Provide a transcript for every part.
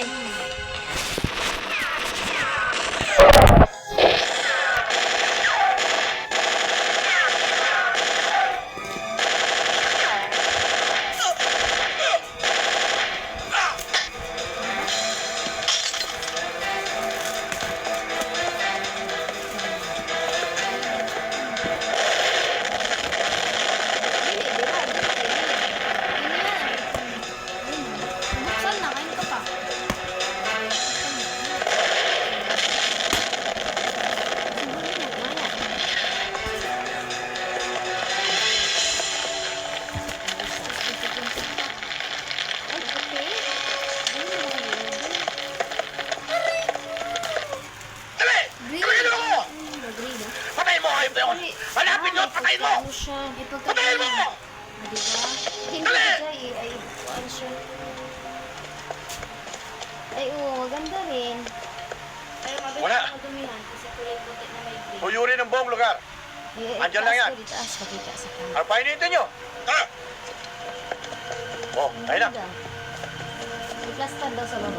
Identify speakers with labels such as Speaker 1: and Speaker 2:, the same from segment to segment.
Speaker 1: natin. Buksan na, kain ka pa.
Speaker 2: Dali! Patayin mo ako! Patayin mo kayo doon! Hanapin nyo at patayin mo! Patayin mo!
Speaker 1: Hindi ay ano siya. Ay, oo, maganda rin. Pero mabilis
Speaker 2: Wala.
Speaker 1: ako dumihan kasi kulay puti na may green.
Speaker 2: Tuyurin ang buong lugar. Andyan lang yan.
Speaker 1: Itaas ko dito sa kanya.
Speaker 2: Ano pa hinihintin nyo? Tara! Oh, tayo na.
Speaker 1: I-plaster daw sa baba.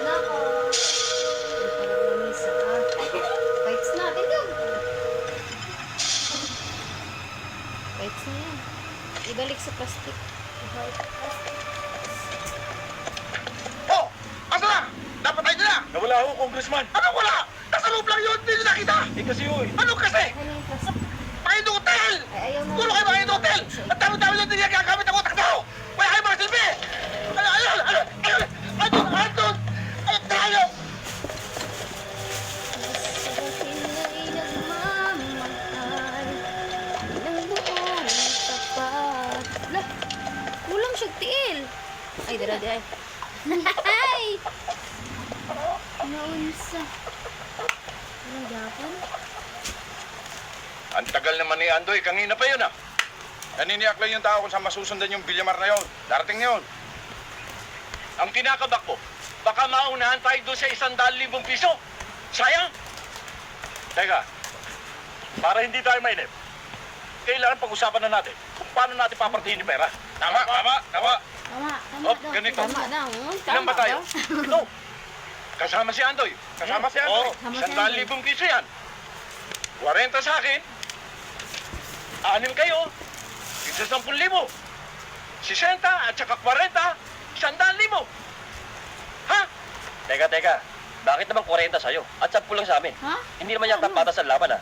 Speaker 1: Nako. Ay, parang namisa ka. Pipes na, tingnan. Pipes na yan. Ibalik sa plastic. Ibalik sa plastic.
Speaker 2: Oh! Asa na? Dapat tayo na! Nawala ako, Congressman. Ano wala? Nasa loob lang yun, hindi nyo nakita. kasi yun. Ano kasi?
Speaker 1: Ano yung plastic?
Speaker 2: Pakain hotel!
Speaker 1: Ay, ayaw na.
Speaker 2: Puro kayo pakain hotel! Ang dami-dami nyo hindi gagamit ang utak tao! Wala kayo mga silbi! Andun! Ay, tayo!
Speaker 1: Kulang siya tiil. Ay, dara di ay. Ay! Naunsa. Ano gapon?
Speaker 2: Ang tagal naman ni Andoy, kanina pa yun ah. Naniniyak lang yung tao kung saan masusundan yung Villamar na yun. Darating na yun. Ang kinakabak ko, baka maunahan tayo doon sa 100,000 piso. Sayang! Teka, para hindi tayo mainip, kailangan pag-usapan na natin kung paano natin papartihin yung pera. Tama.
Speaker 1: Tama
Speaker 2: Oh,
Speaker 1: daw.
Speaker 2: ganito.
Speaker 1: Tama daw.
Speaker 2: Ilan ba tayo? Ito. Kasama si Andoy. Kasama si Andoy.
Speaker 1: Kasama si Andoy.
Speaker 2: 100,000 piso yan. 40 sa akin. 6 kayo. Isa 10,000. 60 at saka 40. 100,000. Ha?
Speaker 3: Teka. Bakit naman 40 sa'yo? At 10 lang sa amin.
Speaker 1: Ha?
Speaker 3: Hindi naman yan patas ang laban, ah.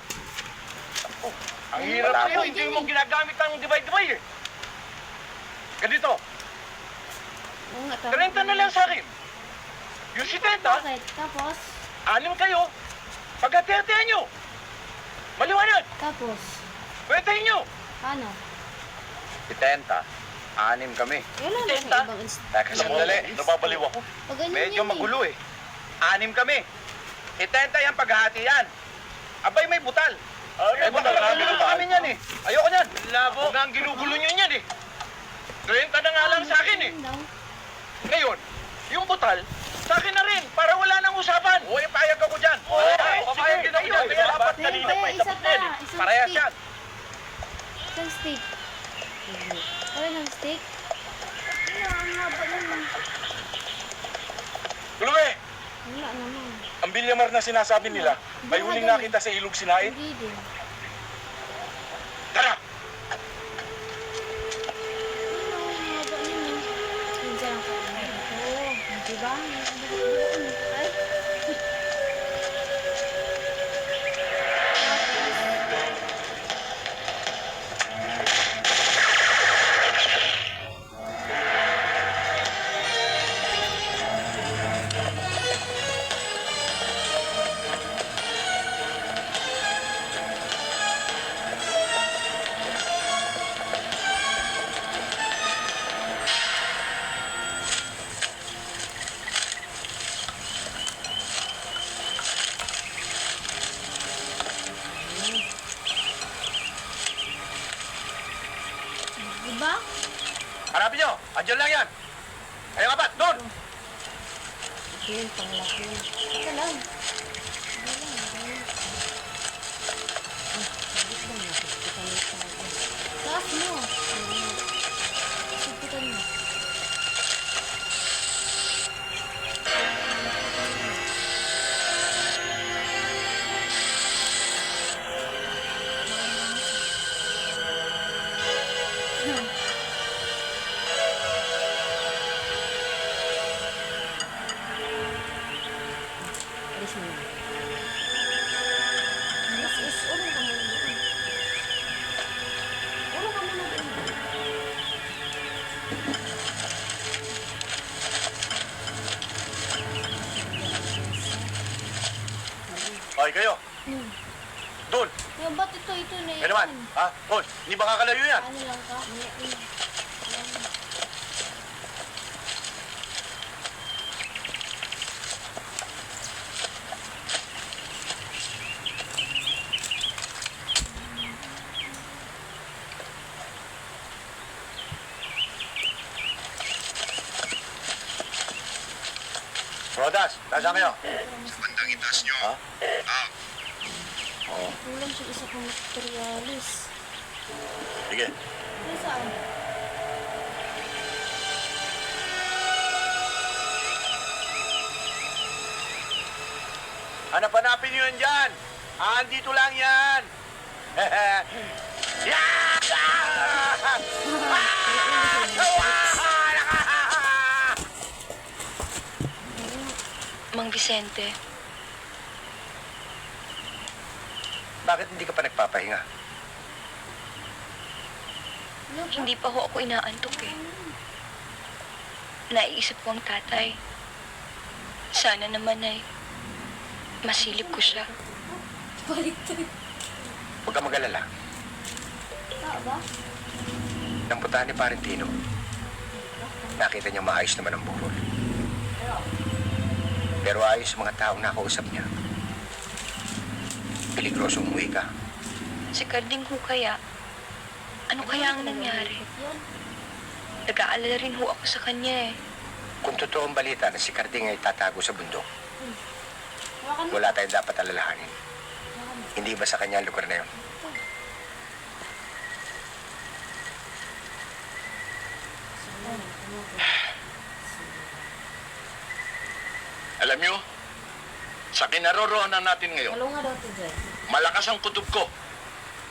Speaker 2: Ang hirap
Speaker 1: Wala
Speaker 2: kayo.
Speaker 1: po
Speaker 2: Hindi
Speaker 1: dyan
Speaker 2: mo ginagamit ang divide-divide eh. Ganito.
Speaker 1: Oo nga,
Speaker 2: 30 na lang sa akin. Yung 70,
Speaker 1: Bakit? Tapos?
Speaker 2: 6 kayo. Pagkati-hatihan nyo. Maliwanag.
Speaker 1: Tapos?
Speaker 2: Pwetahin nyo.
Speaker 1: Paano?
Speaker 4: 70, 6 kami.
Speaker 1: Wala na
Speaker 2: Tenta?
Speaker 1: ibang
Speaker 4: Teka, sandali.
Speaker 2: Nababaliw ako.
Speaker 1: Pag ganyan
Speaker 4: Medyo
Speaker 1: yan
Speaker 4: magulo eh. 6 kami. 70 yan paghahati yan. Abay, may butal. Eh, baka magulo pa kami yan eh. Ayoko yan.
Speaker 2: Labo. Huwag na ang ginugulo nyo yan eh. 30 na nga lang sa akin eh. Ngayon, yung butal, sa akin na rin, para wala nang usapan.
Speaker 4: Uy, payag ako dyan.
Speaker 2: Papayag din ako dyan. Kaya dapat kanina pa
Speaker 1: Isa
Speaker 2: isapot
Speaker 1: pa.
Speaker 2: yan eh.
Speaker 1: Isang
Speaker 4: Parehas
Speaker 1: stick.
Speaker 4: yan.
Speaker 1: Isang stick. Wala ng stick? Wala, ang haba naman.
Speaker 2: Guluwe,
Speaker 1: Wala naman.
Speaker 2: ang Villamar na sinasabi nila, may huling nakita sa ilog Sinaid.
Speaker 1: Hindi din.
Speaker 2: Tara!
Speaker 1: Ano, ang haba naman. Minsan ang kakain ito. Diba? Ay. Diba?
Speaker 4: Hanapin nyo. Andyan lang yan. Ayun apat, doon.
Speaker 1: Yun, panglaki. Ito lang. Ito lang. Sabit lang. Nakikita mo tayo. Taas mo. Nakikita mo.
Speaker 2: Hoy, kayo.
Speaker 1: Hmm.
Speaker 2: Doon.
Speaker 1: Yung ba't ito na
Speaker 2: Kaya naman. Ha? Hoy, hindi ba kakalayo yan?
Speaker 1: Ano lang ka?
Speaker 2: Rodas, nasaan kayo?
Speaker 5: Bandang itaas nyo.
Speaker 2: Ha?
Speaker 5: Ah,
Speaker 1: Kulang siya isa kong materialis.
Speaker 2: Sige.
Speaker 1: Ano saan?
Speaker 2: Hanap-hanapin nyo yan dyan. Andito lang yan. Yan!
Speaker 6: Mang Vicente,
Speaker 2: Bakit hindi ka pa nagpapahinga?
Speaker 6: hindi pa ho ako inaantok eh. Naiisip ko ang tatay. Sana naman ay masilip ko siya.
Speaker 1: Baliktad.
Speaker 2: Huwag ka mag-alala.
Speaker 1: Tao ba?
Speaker 2: Nang puntahan ni Parentino, nakita niya maayos naman ang burol. Pero ayos ang mga taong nakausap niya. Peligroso umuwi ka.
Speaker 6: Si Carding ho kaya, ano kaya ang nangyari?
Speaker 1: Yan.
Speaker 6: Nag-aalala rin ho ako sa kanya eh.
Speaker 2: Kung totoo ang balita na si Carding ay tatago sa bundok,
Speaker 1: Hawakan mo.
Speaker 2: wala tayong dapat alalahanin. Hindi ba sa kanya ang lugar na yun? Alam nyo, sa kinaroroonan natin ngayon,
Speaker 1: Kalunga daw ito dyan.
Speaker 2: malakas ang kutob ko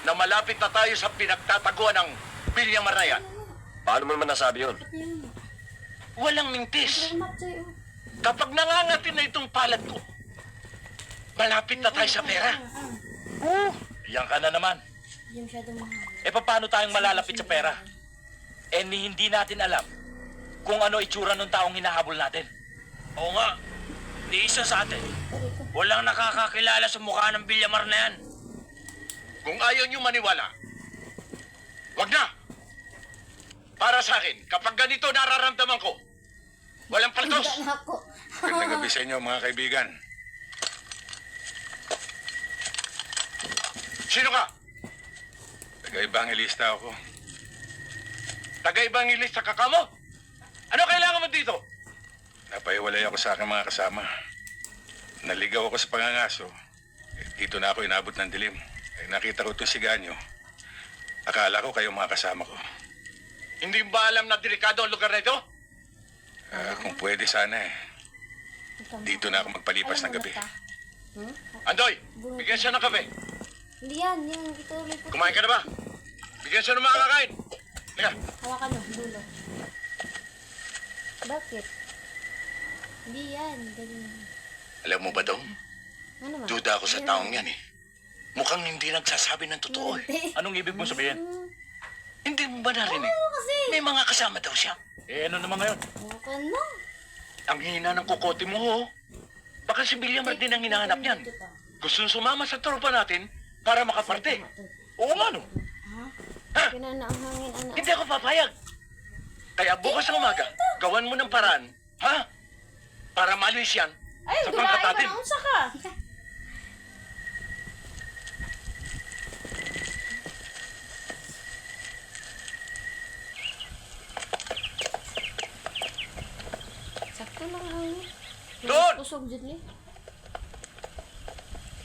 Speaker 2: na malapit na tayo sa pinagtataguan ng Bilyamar na yan.
Speaker 3: Paano mo naman nasabi yun?
Speaker 2: Walang mintis.
Speaker 1: Salamat sa'yo.
Speaker 2: Kapag nangangatin na itong palad ko, malapit na tayo sa pera.
Speaker 7: Yan ka na naman.
Speaker 1: Hindi masyadong mahal.
Speaker 7: E paano tayong malalapit sa pera? Eh hindi natin alam kung ano itsura ng taong hinahabol natin. Oo nga, ni isa sa atin. Walang nakakakilala sa mukha ng Bilyamar na yan.
Speaker 2: Kung ayaw nyo maniwala, wag na. Para sa akin, kapag ganito nararamdaman ko, walang paltos.
Speaker 1: Handa na ako.
Speaker 5: magandang gabi sa inyo mga kaibigan.
Speaker 2: Sino ka?
Speaker 5: Taga-ebangelista ako.
Speaker 2: Taga-ibangilista ka mo? Ano kailangan mo dito?
Speaker 5: Napaiwalay ako sa aking mga kasama. Naligaw ako sa pangangaso. Dito na ako inabot ng dilim. Nakita ko itong siganyo. Akala ko kayo mga kasama ko.
Speaker 2: Hindi mo ba alam na delikado ang lugar na ito?
Speaker 5: Kung pwede sana eh. Dito na ako magpalipas ng gabi.
Speaker 2: Andoy, bigyan siya ng kape.
Speaker 1: Hindi yan. Ito ulit po.
Speaker 2: Kumain ka na ba? Bigyan siya ng mga kakain. Teka,
Speaker 1: Hawakan mo. Dulo. Bakit? Hindi yan. Ganyan.
Speaker 2: alam mo ba, Dong?
Speaker 1: Ano ba?
Speaker 2: Duda ako sa taong yan eh. Mukhang hindi nagsasabi ng totoo eh.
Speaker 7: Anong ibig mong sabihin?
Speaker 2: Hindi mo ba narinig?
Speaker 1: Kasi.
Speaker 2: May mga kasama daw siya.
Speaker 7: Eh ano naman ngayon?
Speaker 1: Hawakan mo.
Speaker 2: Ang hina ng kukote mo, ho. Baka si Bilyamar din ang hinahanap niyan. Gustong sumama sa tropa natin para makaparte.
Speaker 7: Oo nga no.
Speaker 1: Ha? Pinana ang hangin, anak.
Speaker 2: Hindi ako papayag. Kaya bukas ng umaga, gawan mo ng paraan, ha? Para malis yan
Speaker 1: Ay,
Speaker 2: sa
Speaker 1: dumain
Speaker 2: pangkat
Speaker 1: mo
Speaker 2: natin.
Speaker 1: na unsa ka. Sakto lang ang
Speaker 2: Doon!
Speaker 1: Usog dyan eh.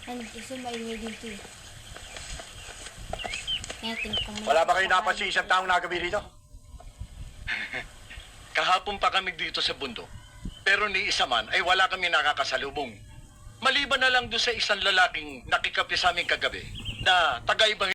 Speaker 1: Ano, kasi may way dito eh. Kaya tingin ko may-
Speaker 2: Wala ba kayo napansin isang taong nagabi dito? Kahapon pa kami dito sa bundok. Pero ni isa man ay wala kami nakakasalubong. Maliban na lang doon sa isang lalaking nakikapi sa amin kagabi na taga-ibang